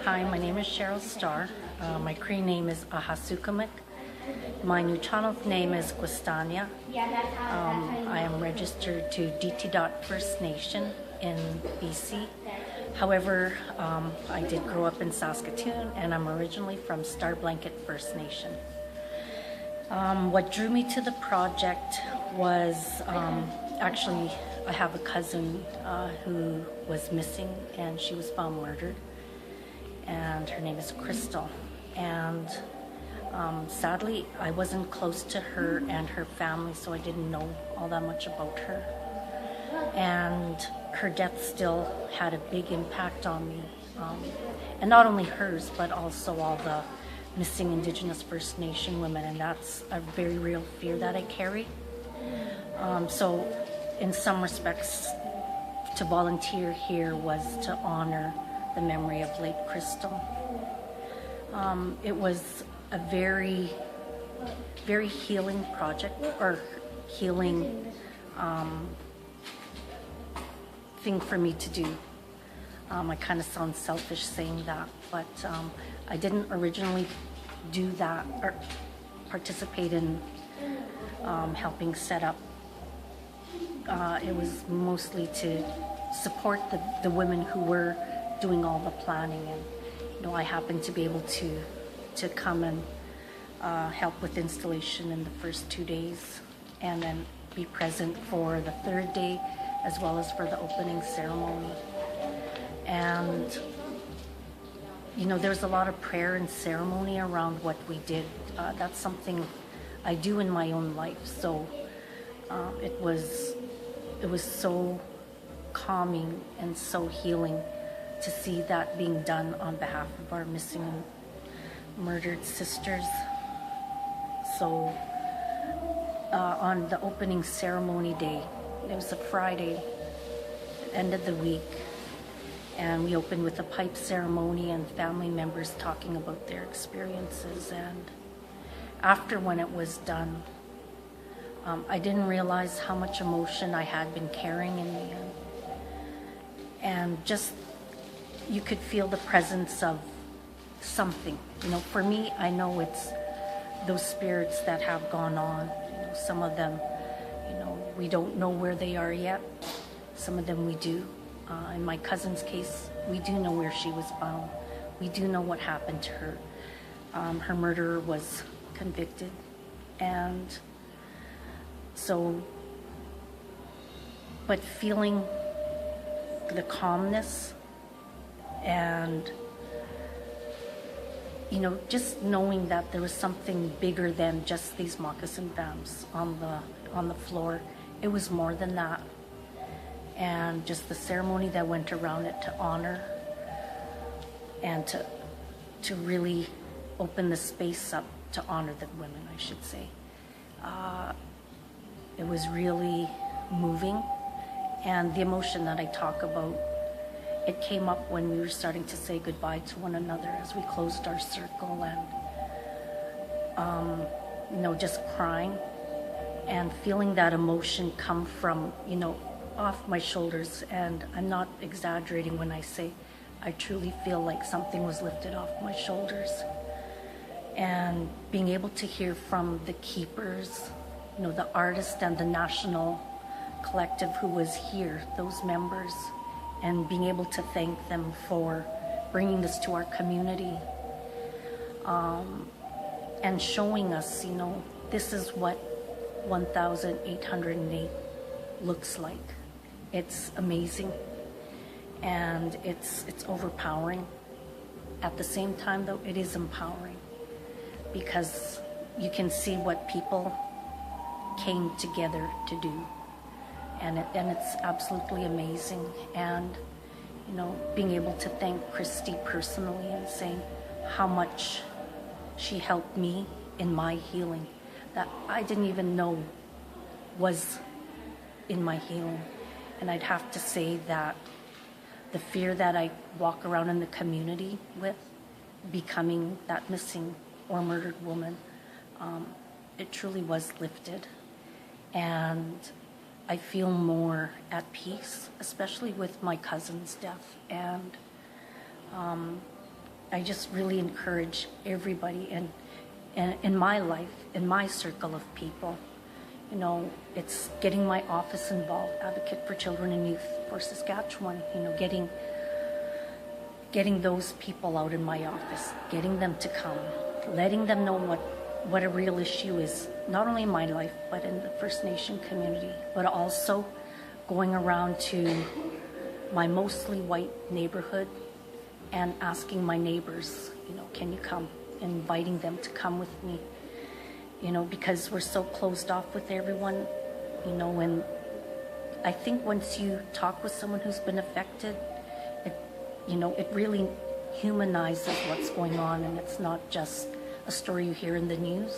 Hi, my name is Cheryl Starr. My Cree name is Ahasukamik. My Nuu-chah-nulth name is Gwestanya. I am registered to DT First Nation in BC. However, I did grow up in Saskatoon, and I'm originally from Starr First Nation. What drew me to the project was actually I have a cousin who was missing, and she was found murdered, and her name is Crystal. And sadly, I wasn't close to her and her family, so I didn't know all that much about her. And her death still had a big impact on me, and not only hers, but also all the missing Indigenous First Nation women, and that's a very real fear that I carry. So in some respects, to volunteer here was to honor the memory of late Crystal. It was a very, very healing project, or healing thing for me to do. I kind of sound selfish saying that, but I didn't originally do that or participate in helping set up. It was mostly to support the women who were doing all the planning, and I happened to be able to come and help with installation in the first 2 days, and then be present for the third day as well as for the opening ceremony. And there's a lot of prayer and ceremony around what we did. That's something I do in my own life, so it was so calming and so healing to see that being done on behalf of our missing and murdered sisters. So on the opening ceremony day, it was a Friday, end of the week, and we opened with a pipe ceremony and family members talking about their experiences. And after, when it was done, I didn't realize how much emotion I had been carrying in me, and just you could feel the presence of something. For me, I know it's those spirits that have gone on. Some of them, we don't know where they are yet. Some of them we do. In my cousin's case, we do know where she was found. We do know what happened to her. Her murderer was convicted, and so, but feeling the calmness and just knowing that there was something bigger than just these moccasin vamps on the floor. It was more than that. And just the ceremony that went around it to honor and to really open the space up to honor the women, I should say. It was really moving, and the emotion that I talk about, it came up when we were starting to say goodbye to one another as we closed our circle, and just crying and feeling that emotion come from off my shoulders. And I'm not exaggerating when I say I truly feel like something was lifted off my shoulders, and being able to hear from the keepers, the artist and the national collective who was here, those members, and being able to thank them for bringing this to our community, and showing us, this is what 1,808 looks like. It's amazing, and it's overpowering. At the same time, though, it is empowering, because you can see what people came together to do, and it's absolutely amazing. And being able to thank Christy personally and saying how much she helped me in my healing that I didn't even know was in my healing. And I'd have to say that the fear that I walk around in the community with, becoming that missing or murdered woman, it truly was lifted. And I feel more at peace, especially with my cousin's death. And I just really encourage everybody in my life, in my circle of people. You know, it's getting my office involved, Advocate for Children and Youth for Saskatchewan, you know, getting those people out in my office, getting them to come, letting them know what a real issue is, not only in my life, but in the First Nation community, but also going around to my mostly white neighborhood and asking my neighbors, you know, can you come? Inviting them to come with me, you know, because we're so closed off with everyone, you know, and I think once you talk with someone who's been affected, you know, it really humanizes what's going on, and it's not just a story you hear in the news.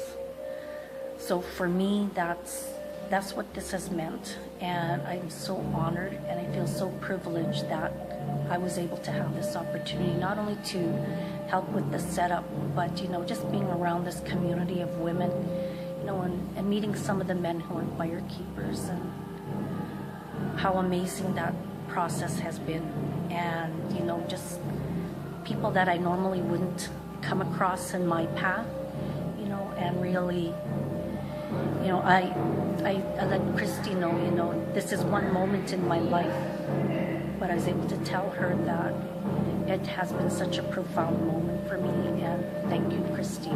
So for me, that's what this has meant, and I'm so honored and I feel so privileged that I was able to have this opportunity, not only to help with the setup, but, you know, just being around this community of women, you know, and meeting some of the men who are firekeepers, and how amazing that process has been. And, you know, just people that I normally wouldn't come across in my path, you know, and really, you know, I let Christy know, you know, this is one moment in my life, but I was able to tell her that it has been such a profound moment for me, and thank you, Christy,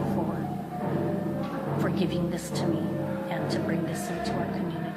for giving this to me and to bring this into our community.